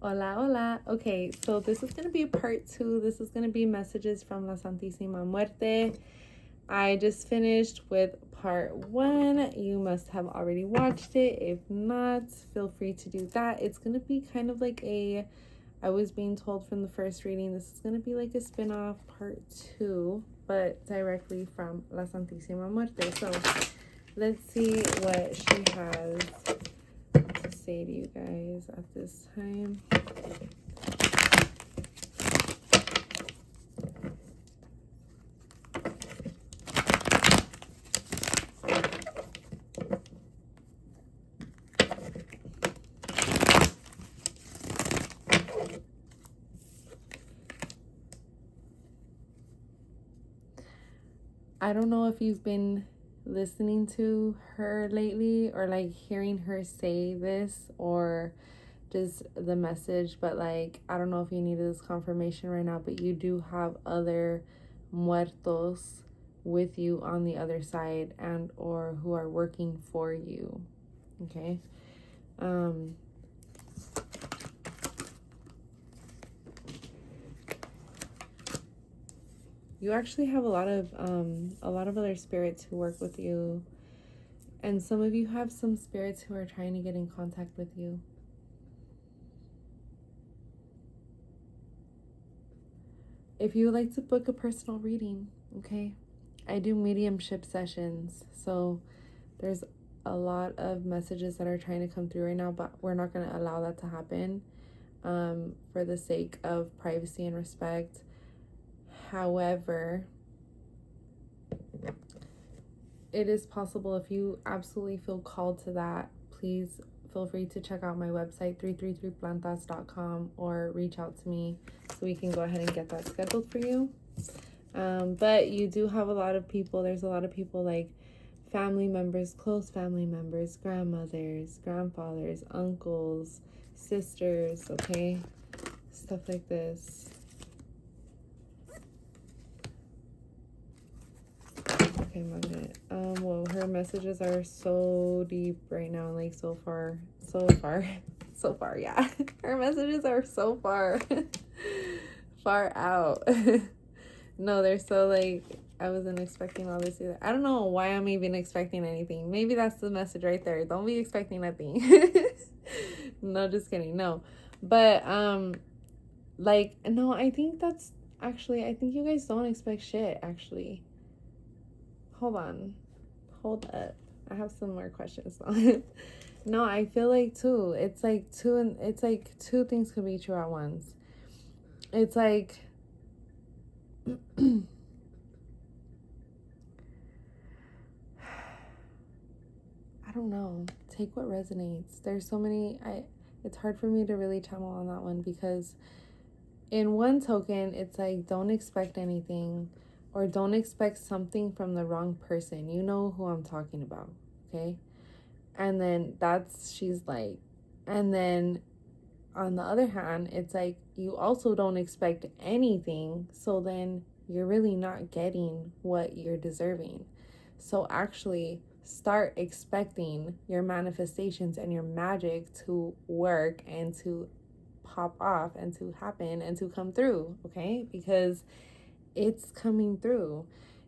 Hola, hola. Okay, so this is going to be part 2. This is going to be messages from La Santísima Muerte. I just finished with part 1. You must have already watched it. If not, feel free to do that. It's going to be kind of like I was being told from the first reading, this is going to be like a spin-off part 2, but directly from La Santísima Muerte. So let's see what she has to say to you guys at this time. I don't know if you've been listening to her lately or like hearing her say this or just the message, but like I don't know if you need this confirmation right now, but you do have other muertos with you on the other side and or who are working for you. Okay. You actually have a lot of other spirits who work with you, and some of you have some spirits who are trying to get in contact with you. If you would like to book a personal reading, okay, I do mediumship sessions, so there's a lot of messages that are trying to come through right now, but we're not going to allow that to happen for the sake of privacy and respect. However, it is possible if you absolutely feel called to that, please feel free to check out my website 333plantas.com or reach out to me so we can go ahead and get that scheduled for you. But you do have a lot of people, there's a lot of people like family members, close family members, grandmothers, grandfathers, uncles, sisters, okay, stuff like this. Okay, Magnet. Well, her messages are so deep right now, like so far, yeah. Her messages are so far, far out. No, they're so like, I wasn't expecting all this either. I don't know why I'm even expecting anything. Maybe that's the message right there. Don't be expecting nothing. No, just kidding. No. But, like, no, I think that's actually, I think you guys don't expect shit, actually. Hold up, I have some more questions. No, I feel like too, it's like two things could be true at once. It's like I don't know, take what resonates. There's so many, it's hard for me to really channel on that one, because in one token it's like don't expect anything, or don't expect something from the wrong person. You know who I'm talking about, okay? And then she's like, and then on the other hand, it's like you also don't expect anything, so then you're really not getting what you're deserving. So actually start expecting your manifestations and your magic to work and to pop off and to happen and to come through, okay? Because it's coming through.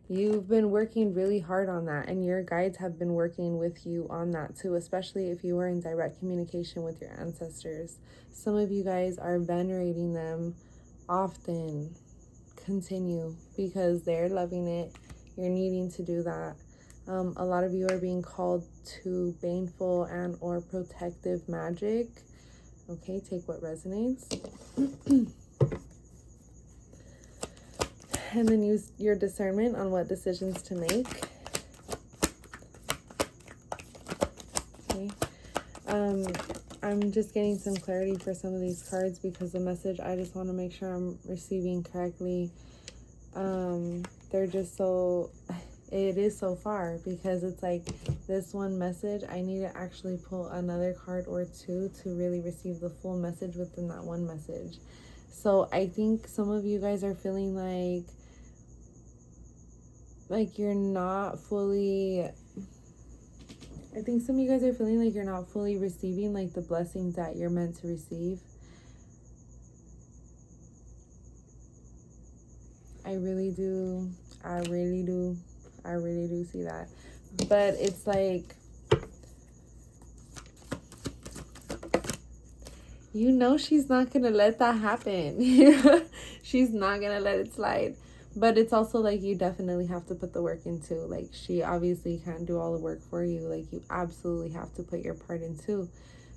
You've been working really hard on that, and your guides have been working with you on that too, especially if you are in direct communication with your ancestors. Some of you guys are venerating them often. Continue, because they're loving it. You're needing to do that. A lot of you are being called to baneful and or protective magic. Okay, take what resonates. And then use your discernment on what decisions to make. Okay. I'm just getting some clarity for some of these cards, because the message, I just want to make sure I'm receiving correctly. They're just so, it is so far, because it's like this one message, I need to actually pull another card or two to really receive the full message within that one message. So I think some of you guys are feeling like you're not fully, I think some of you guys are feeling like you're not fully receiving like the blessings that you're meant to receive. I really do. I really do. I really do see that. But it's like, you know, she's not going to let that happen. She's not going to let it slide. But it's also like, you definitely have to put the work into. Like, she obviously can't do all the work for you. Like, you absolutely have to put your part in too.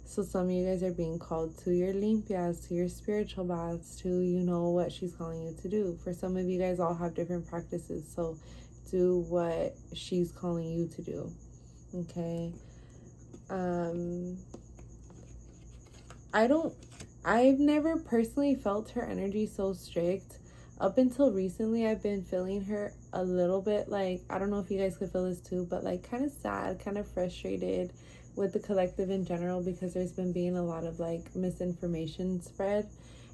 So some of you guys are being called to your limpias, to your spiritual baths, to, you know, what she's calling you to do. For some of you guys all have different practices. So do what she's calling you to do. Okay. I've never personally felt her energy so strict. Up until recently, I've been feeling her a little bit like, I don't know if you guys could feel this too, but like kind of sad, kind of frustrated with the collective in general, because there's been being a lot of like misinformation spread.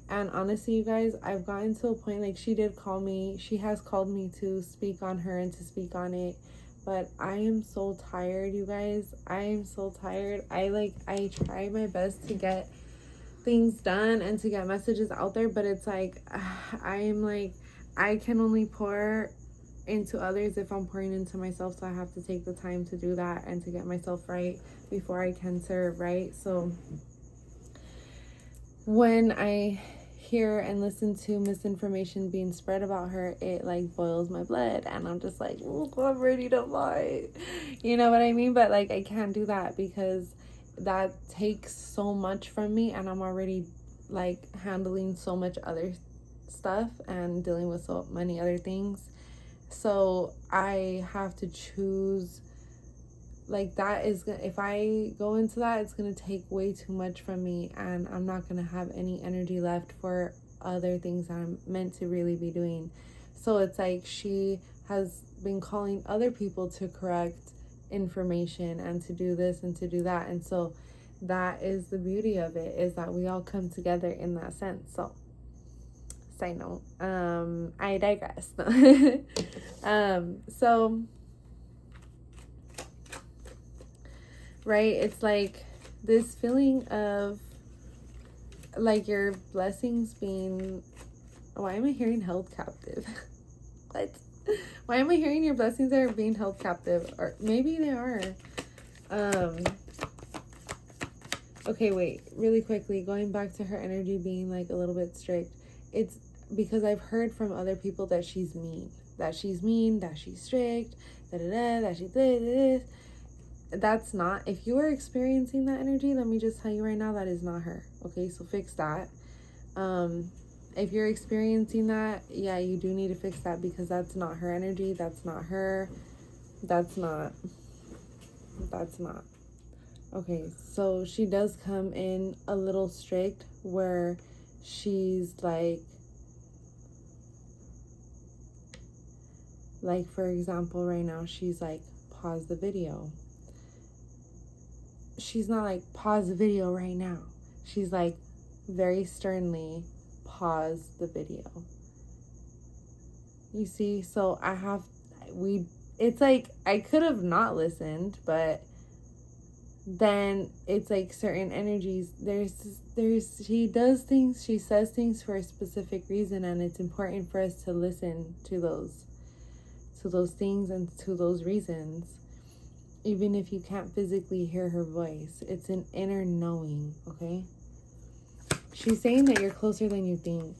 And honestly, you guys, I've gotten to a point, like, she has called me to speak on her and to speak on it. But I am so tired, you guys. I am so tired. I try my best to get things done and to get messages out there, but it's like, I can only pour into others if I'm pouring into myself. So I have to take the time to do that and to get myself right before I can serve, right? So when I hear and listen to misinformation being spread about her, it like boils my blood, and I'm just like, oh, I'm ready to fight. You know what I mean? But like, I can't do that because that takes so much from me, and I'm already like handling so much other stuff and dealing with so many other things. So I have to choose. Like, that is, if I go into that, it's going to take way too much from me, and I'm not going to have any energy left for other things that I'm meant to really be doing. So it's like, she has been calling other people to correct information and to do this and to do that. And so that is the beauty of it, is that we all come together in that sense. So side note, I digress. So right, it's like this feeling of like your blessings being, why am I hearing held captive? What? Why am I hearing your blessings are being held captive? Or maybe they are. Okay, wait, really quickly, going back to her energy being like a little bit strict. It's because I've heard from other people that she's mean, that she's strict, that she this. That's not, if you are experiencing that energy, let me just tell you right now, that is not her. Okay, so fix that. If you're experiencing that, yeah, you do need to fix that, because that's not her energy. That's not her. That's not. Okay, so she does come in a little strict, where she's like for example, right now, she's like, pause the video. She's not like, pause the video right now. She's like, very sternly, pause the video. You see? So it's like, I could have not listened, but then it's like certain energies, she does things, she says things for a specific reason, and it's important for us to listen to those things and to those reasons. Even if you can't physically hear her voice, it's an inner knowing, okay? She's saying that you're closer than you think.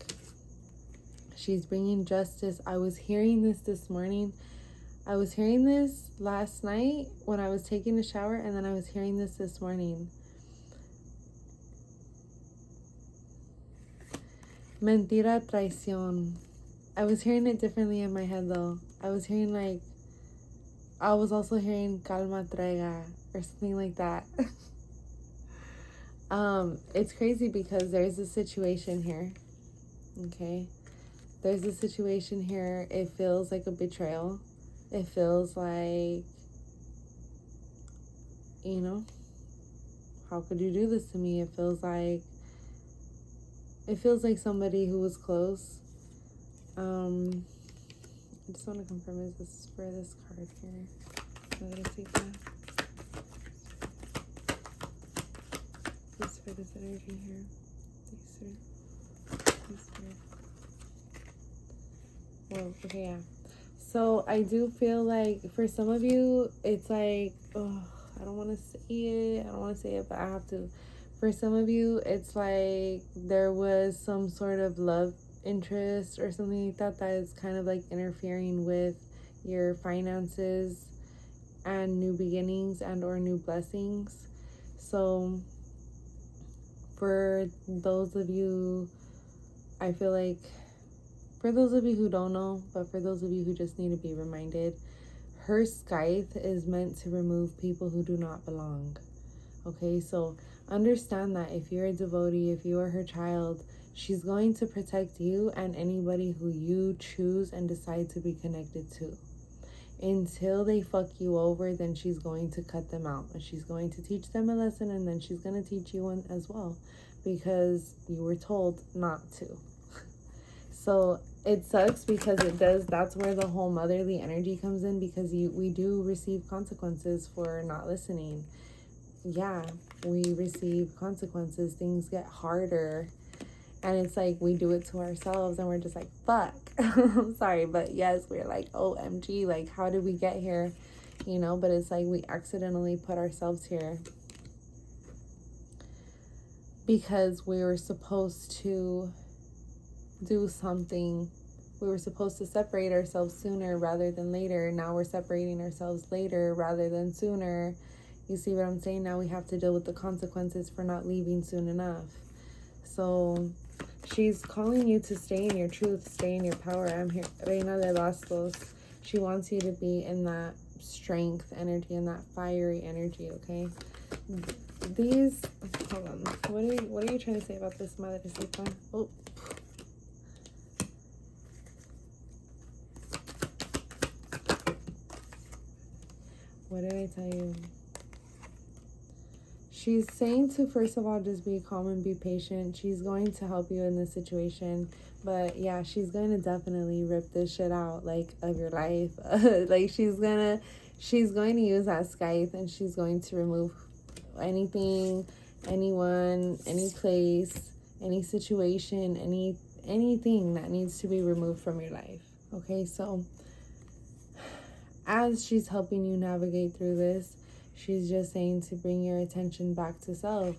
She's bringing justice. I was hearing this morning. I was hearing this last night when I was taking a shower, and then I was hearing this morning. Mentira, traición. I was hearing it differently in my head, though. I was also hearing calma traiga or something like that. It's crazy because there's a situation here. Okay? There's a situation here. It feels like a betrayal. It feels like, you know, how could you do this to me? It feels like somebody who was close. I just want to confirm, is this for this card here? I'm gonna take that. This for this energy here. These three. Well, okay, yeah. So I do feel like for some of you, it's like, oh, I don't want to say it. I don't want to say it, but I have to. For some of you, it's like there was some sort of love interest or something like that that is kind of like interfering with your finances and new beginnings and or new blessings. So for those of you, I feel like for those of you who don't know, but for those of you who just need to be reminded, her scythe is meant to remove people who do not belong. Okay, so understand that if you're a devotee, if you are her child, she's going to protect you and anybody who you choose and decide to be connected to. Until they fuck you over, then she's going to cut them out. She's going to teach them a lesson, and then she's going to teach you one as well, because you were told not to. So it sucks because it does. That's where the whole motherly energy comes in, because we do receive consequences for not listening. Yeah, we receive consequences. Things get harder. And it's like we do it to ourselves and we're just like, fuck. I'm sorry, but yes, we're like, OMG, like, how did we get here? You know, but it's like we accidentally put ourselves here because we were supposed to do something. We were supposed to separate ourselves sooner rather than later. Now we're separating ourselves later rather than sooner. You see what I'm saying? Now we have to deal with the consequences for not leaving soon enough. So she's calling you to stay in your truth, stay in your power. I'm here, Reina de Bastos. She wants you to be in that strength energy and that fiery energy, okay? These, hold on. What are you trying to say about this, Madrecita? Oh. What did I tell you? She's saying to, first of all, just be calm and be patient. She's going to help you in this situation. But yeah, she's going to definitely rip this shit out, like, of your life. Like, she's going to use that scythe, and she's going to remove anything, anyone, any place, any situation, anything that needs to be removed from your life. Okay, so as she's helping you navigate through this, she's just saying to bring your attention back to self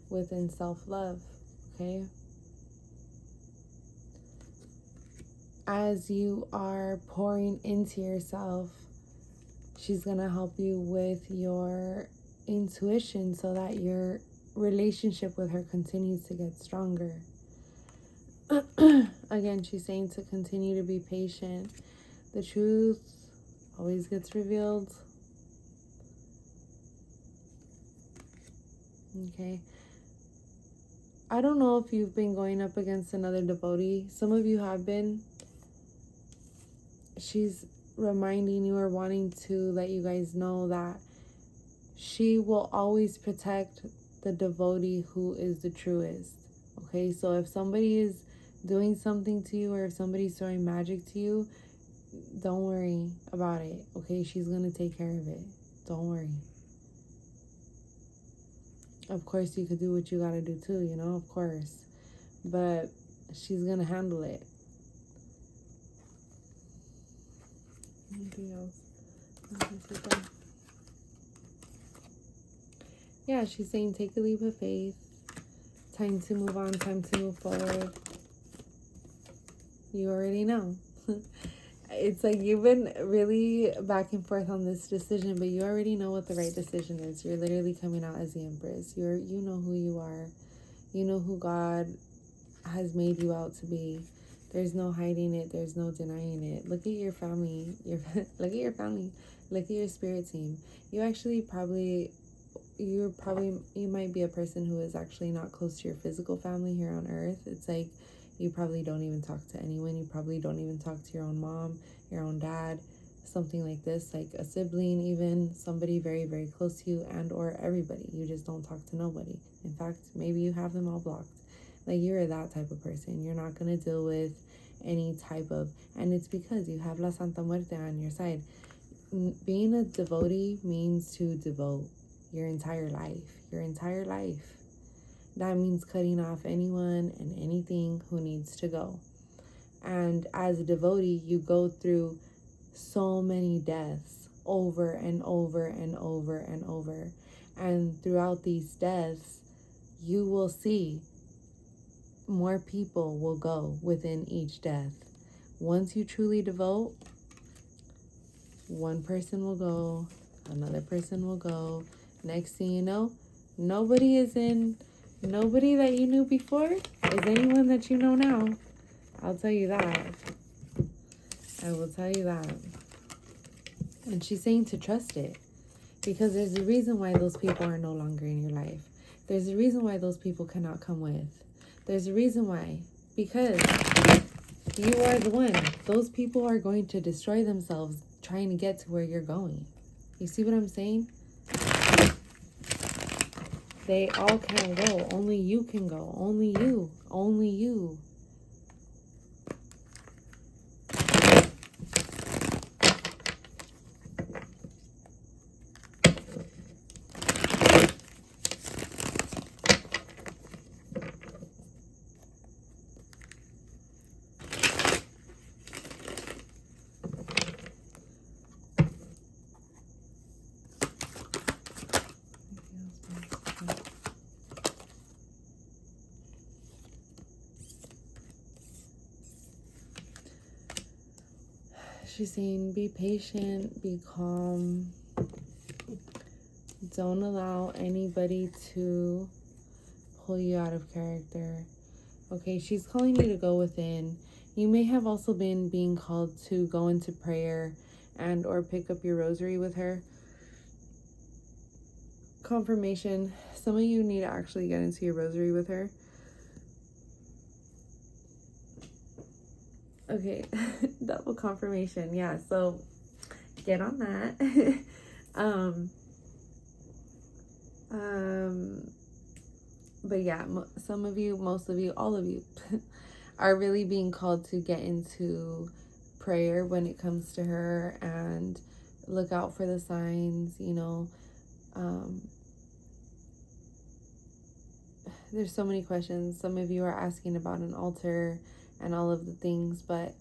within self-love, okay? As you are pouring into yourself, she's going to help you with your intuition so that your relationship with her continues to get stronger. Again, she's saying to continue to be patient. The truth always gets revealed. Okay. I don't know if you've been going up against another devotee. Some of you have been. She's reminding you or wanting to let you guys know that she will always protect the devotee who is the truest. Okay, so if somebody is doing something to you, or if somebody's throwing magic to you, don't worry about it. Okay, she's gonna take care of it. Don't worry. Of course, you could do what you gotta do too, you know, of course. But she's gonna handle it. Anything else? Yeah, she's saying take a leap of faith. Time to move on, time to move forward. You already know. It's like you've been really back and forth on this decision, but you already know what the right decision is. You're literally coming out as the Empress. You know who you are. You know who God has made you out to be. There's no hiding it. There's no denying it. Look at your family. Look at your family. Look at your spirit team. You might be a person who is actually not close to your physical family here on earth. It's like you probably don't even talk to anyone. You probably don't even talk to your own mom, your own dad, something like this, like a sibling, even somebody very, very close to you, and or everybody. You just don't talk to nobody. In fact, maybe you have them all blocked. Like, you're that type of person. You're not going to deal with any type of, and it's because you have La Santa Muerte on your side. Being a devotee means to devote your entire life. That means cutting off anyone and anything who needs to go. And as a devotee, you go through so many deaths over and over and over and over. And throughout these deaths, you will see more people will go within each death. Once you truly devote, one person will go, another person will go. Next thing you know, nobody that you knew before is anyone that you know now. I'll tell you that. I will tell you that. And she's saying to trust it. Because there's a reason why those people are no longer in your life. There's a reason why those people cannot come with. There's a reason why. Because you are the one. Those people are going to destroy themselves trying to get to where you're going. You see what I'm saying? They all can't go. Only you can go. Only you. Only you. She's saying be patient, be calm. Don't allow anybody to pull you out of character. Okay, she's calling you to go within. You may have also been being called to go into prayer and or pick up your rosary with her. Confirmation. Some of you need to actually get into your rosary with her. Okay, double confirmation. Yeah, so get on that. But yeah, some of you, most of you, all of you are really being called to get into prayer when it comes to her and look out for the signs, you know. There's so many questions. Some of you are asking about an altar and all of the things, but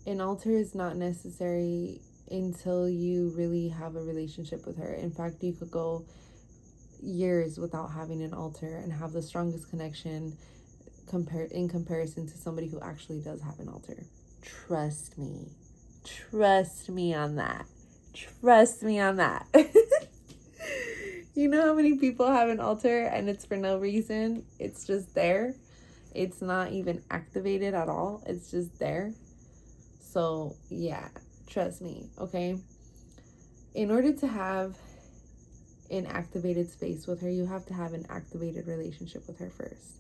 an altar is not necessary until you really have a relationship with her. In fact, you could go years without having an altar and have the strongest connection in comparison to somebody who actually does have an altar. Trust me on that. You know how many people have an altar and it's for no reason? It's just there. It's not even activated at all. It's just there. So yeah, trust me, okay? In order to have an activated space with her, you have to have an activated relationship with her first.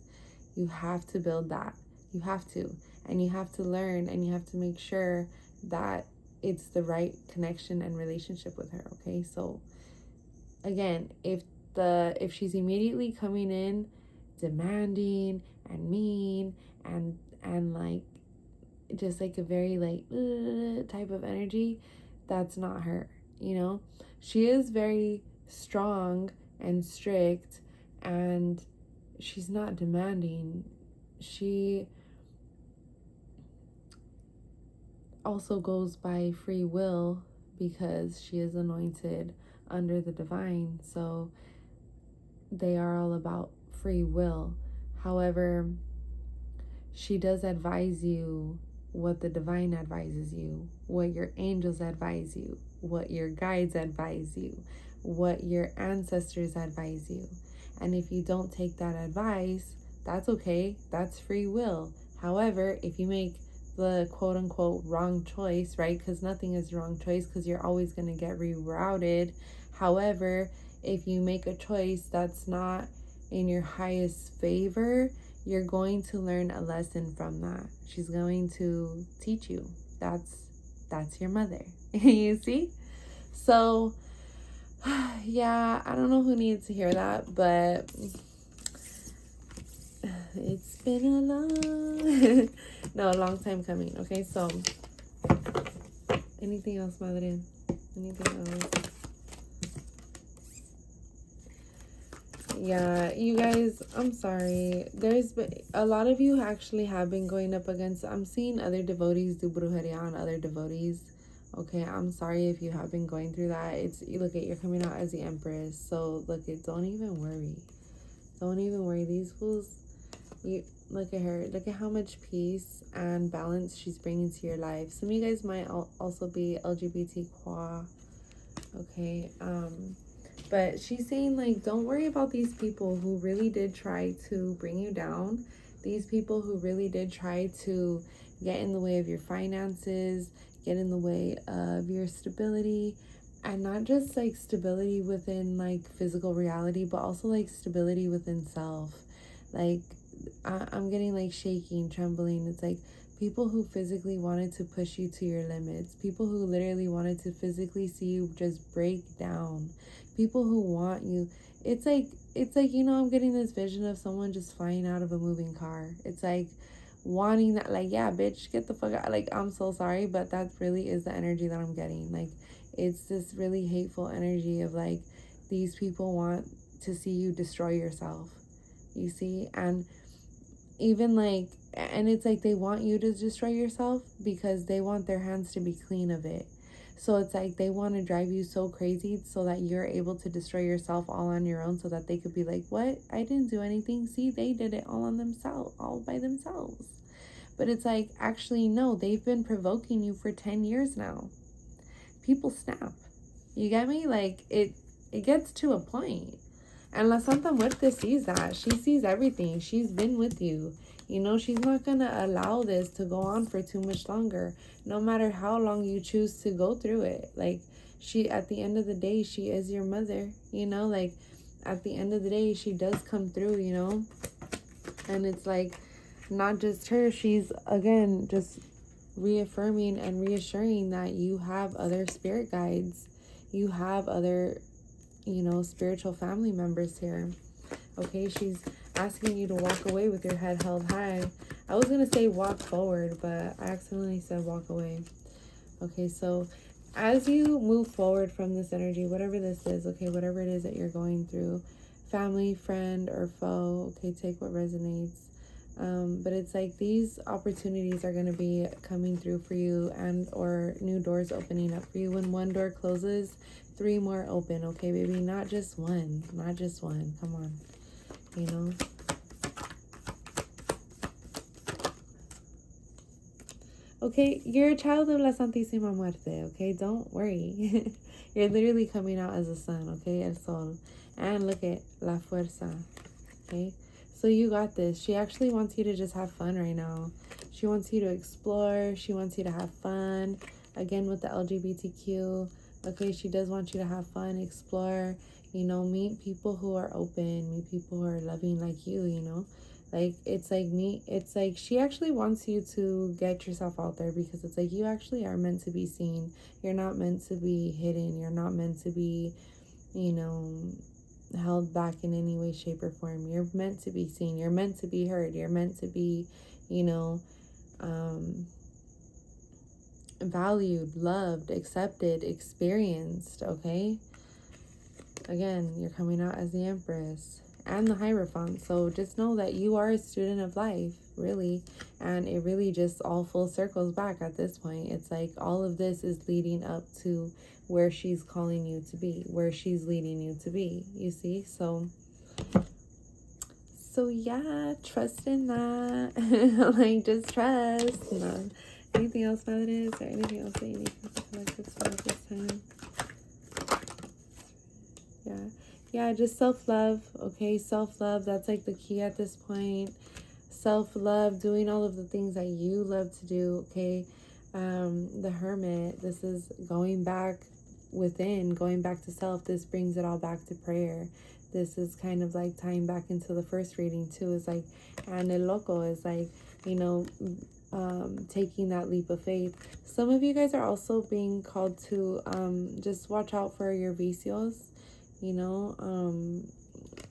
You have to build that. You have to. And you have to learn and you have to make sure that it's the right connection and relationship with her, okay? So again, if she's immediately coming in demanding and mean and like just like a very like type of energy, that's not her, you know. She is very strong and strict and she's not demanding. She also goes by free will because she is anointed under the divine, so they are all about free will. However, she does advise you what the divine advises you, what your angels advise you, what your guides advise you, what your ancestors advise you. And if you don't take that advice, that's okay. That's free will. However, if you make the quote-unquote wrong choice, right? Because nothing is wrong choice because you're always going to get rerouted. However, if you make a choice that's not in your highest favor, you're going to learn a lesson from that. She's going to teach you. That's your mother. You see? So, yeah, I don't know who needs to hear that, but it's been a long time coming. Okay, so anything else, Madre? Anything else? Yeah, you guys, I'm sorry. There's been a lot of you actually have been going up against. I'm seeing other devotees do brujeria on other devotees. Okay, I'm sorry if you have been going through that. It's, look at, you're coming out as the Empress. So look at, don't even worry. Don't even worry. These fools, you look at her. Look at how much peace and balance she's bringing to your life. Some of you guys might also be LGBTQ. Okay, but she's saying, like, don't worry about these people who really did try to bring you down. These people who really did try to get in the way of your finances, get in the way of your stability, and not just like stability within like physical reality, but also like stability within self. Like, I'm getting like shaking, trembling. It's like people who physically wanted to push you to your limits, people who literally wanted to physically see you just break down, people who want you. It's like, you know, I'm getting this vision of someone just flying out of a moving car. It's like wanting that, like, yeah, bitch, get the fuck out. Like, I'm so sorry, but that really is the energy that I'm getting. Like, it's this really hateful energy of like, these people want to see you destroy yourself, you see? And even like, and it's like they want you to destroy yourself because they want their hands to be clean of it. So it's like they want to drive you so crazy so that you're able to destroy yourself all on your own, so that they could be like, what? I didn't do anything. See, they did it all on themselves, all by themselves. But it's like, actually, no, they've been provoking you for 10 years now. People snap. You get me? Like, it gets to a point. And La Santa Muerte sees that. She sees everything. She's been with you. You know, she's not going to allow this to go on for too much longer, no matter how long you choose to go through it. Like, she, at the end of the day, she is your mother, you know? Like, at the end of the day, she does come through, you know? And it's like, not just her. She's, again, just reaffirming and reassuring that you have other spirit guides. You have other, you know, spiritual family members here. Okay, she's asking you to walk away with your head held high. I was gonna say walk forward, but I accidentally said walk away. Okay, so as you move forward from this energy, whatever this is, okay, whatever it is that you're going through, family, friend, or foe, okay, take what resonates. But it's like these opportunities are going to be coming through for you, and or new doors opening up for you. When one door closes, 3 more open, okay, baby? Not just one. Come on, you know? Okay, you're a child of La Santísima Muerte, okay? Don't worry. You're literally coming out as a sun, okay? El Sol. And look at La Fuerza, okay? So you got this. She actually wants you to just have fun right now. She wants you to explore. She wants you to have fun. Again, with the LGBTQ, okay, she does want you to have fun, explore, you know, meet people who are open, meet people who are loving like you know? Like, it's like she actually wants you to get yourself out there, because it's like you actually are meant to be seen. You're not meant to be hidden. You're not meant to be, you know, held back in any way, shape, or form. You're meant to be seen. You're meant to be heard. You're meant to be, you know, valued, loved, accepted, experienced, okay? Again, you're coming out as the Empress and the Hierophant. So just know that you are a student of life, really. And it really just all full circles back at this point. It's like all of this is leading up to where she's calling you to be, where she's leading you to be, you see? So yeah, trust in that. Like, just trust. No. Anything else, Madres, or anything else that you need to collect this time? Yeah, just self-love, okay? Self-love, that's like the key at this point. Self-love, doing all of the things that you love to do, okay? The Hermit, this is going back within, going back to self. This brings it all back to prayer. This is kind of like tying back into the first reading too. Is like, and El Loco is like, you know, taking that leap of faith. Some of you guys are also being called to just watch out for your vicios. You know,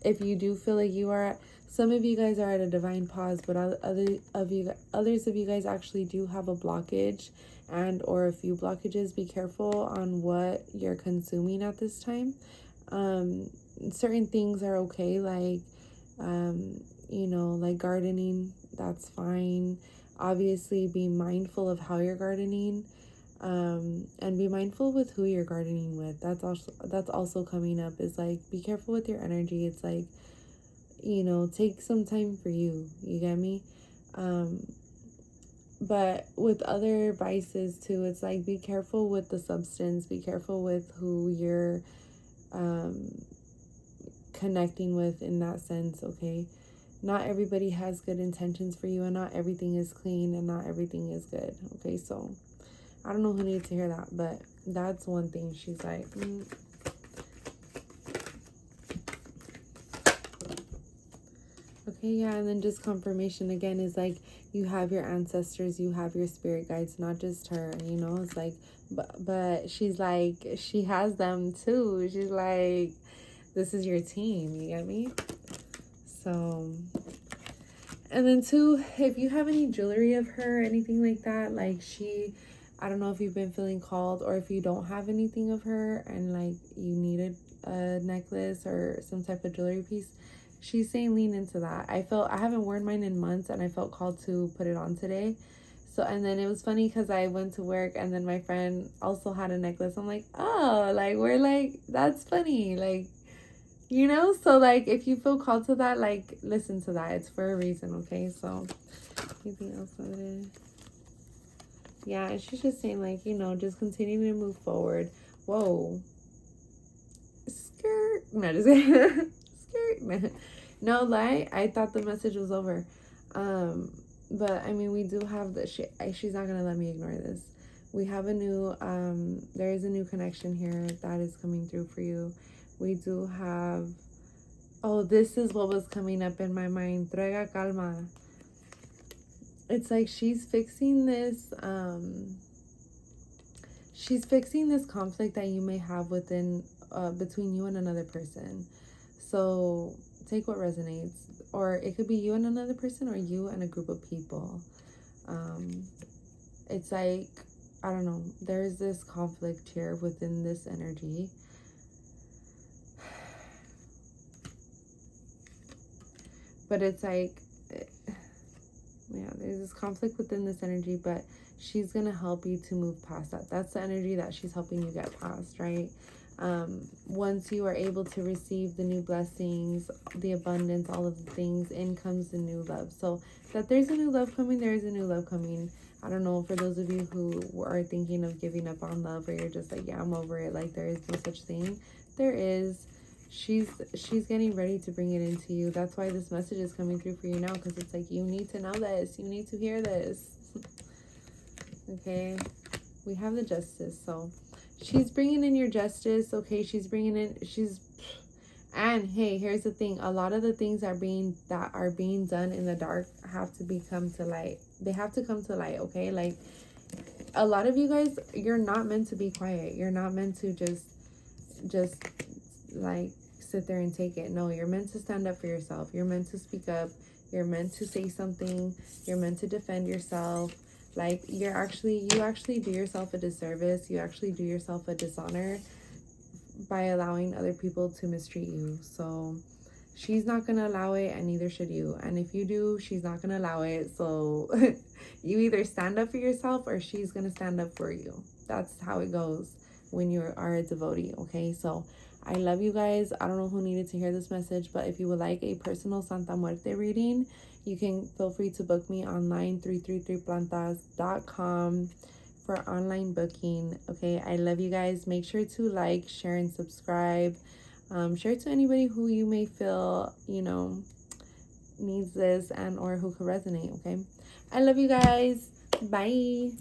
if you do feel like you are, some of you guys are at a divine pause, but others of you guys actually do have a blockage, and or a few blockages. Be careful on what you're consuming at this time. certain things are okay, like, you know, like gardening, that's fine. Obviously, be mindful of how you're gardening, and be mindful with who you're gardening with. That's also coming up, is like, be careful with your energy. It's like, you know, take some time for you. You get me? But with other vices too, it's like, be careful with the substance, be careful with who you're connecting with in that sense, okay? Not everybody has good intentions for you, and not everything is clean, and not everything is good, okay? So I don't know who needs to hear that, but that's one thing. She's like, okay, yeah. And then just confirmation again is like, you have your ancestors, you have your spirit guides, not just her, you know? It's like, but she's like, she has them too. She's like, this is your team, you get me? So, and then too, if you have any jewelry of her, anything like that, like I don't know if you've been feeling called, or if you don't have anything of her and like you needed a necklace or some type of jewelry piece, she's saying lean into that. I haven't worn mine in months, and I felt called to put it on today. So, and then it was funny because I went to work, and then my friend also had a necklace. I'm like, oh, like, we're like, that's funny. Like, you know, so like, if you feel called to that, like, listen to that. It's for a reason, okay? So, anything else with it? Yeah, and she's just saying, like, you know, just continue to move forward. Whoa. Skirt. No, just skirt. No lie. I thought the message was over. But I mean, we do have the she's not gonna let me ignore this. We have a new there is a new connection here that is coming through for you. We do have, oh, this is what was coming up in my mind. Traiga calma. It's like she's fixing this conflict that you may have within between you and another person. So take what resonates, or it could be you and another person, or you and a group of people. It's like, I don't know, there's this conflict here within this energy. But it's like, yeah, there's this conflict within this energy, but she's gonna help you to move past that. That's the energy that she's helping you get past, right? Once you are able to receive the new blessings, the abundance, all of the things, in comes the new love. So that there's a new love coming, there is a new love coming. I don't know, for those of you who are thinking of giving up on love, or you're just like, yeah, I'm over it, like, there is no such thing. There is. She's getting ready to bring it into you. That's why this message is coming through for you now, because it's like, you need to know this, you need to hear this. Okay, we have the justice. So she's bringing in your justice, okay? And hey, here's the thing, a lot of the things that are being done in the dark have to come to light. They have to come to light, okay? Like, a lot of you guys, you're not meant to be quiet. You're not meant to just like sit there and take it. No, you're meant to stand up for yourself. You're meant to speak up. You're meant to say something. You're meant to defend yourself. Like, you actually do yourself a disservice. You actually do yourself a dishonor by allowing other people to mistreat you. So she's not gonna allow it, and neither should you. And if you do, she's not gonna allow it. So you either stand up for yourself, or she's gonna stand up for you. That's how it goes when you are a devotee, okay? So I love you guys. I don't know who needed to hear this message, but if you would like a personal Santa Muerte reading, you can feel free to book me online, 333plantas.com, for online booking. Okay, I love you guys. Make sure to like, share, and subscribe. Share it to anybody who you may feel, you know, needs this, and or who could resonate. Okay, I love you guys. Bye.